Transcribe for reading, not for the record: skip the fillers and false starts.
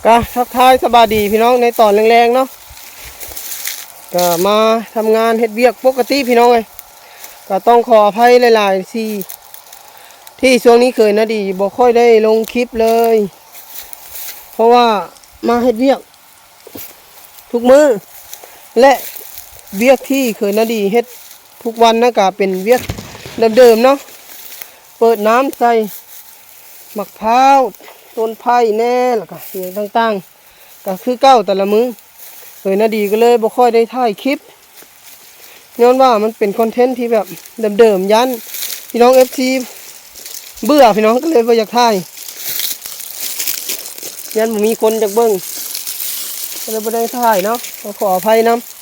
ก็ทักทายสบายดีพี่น้องในตอนแรงๆเนาะก็มาทำงานเฮ็ดเวียกปกติพี่น้องเลยก็ต้องขออภัยหลายๆที่ช่วงนี้เคยนะดีบ่ค่อยได้ลงคลิปเลยเพราะว่ามาเฮ็ดเวียกทุกมื้อและเวียกที่เคยนะดีเฮ็ดทุกวันนะก็เป็นเวียกเดิมๆเนาะเปิดน้ำใส่มะพร้าวต้นไผ่แน่แล้วก็อย่างต่างๆก็คือเก้าแต่ละมื้อเคยนะดีก็เลยบ่ค่อยได้ถ่ายคลิปย้อนว่ามันเป็นคอนเทนต์ที่แบบเดิมๆยันพี่น้อง FC เบื่อพี่น้องก็เลยบ่อยากถ่ายยันบ่มีคนอยากเบิ่งก็เลยบ่ได้ถ่ายเนาะขออภัยนำ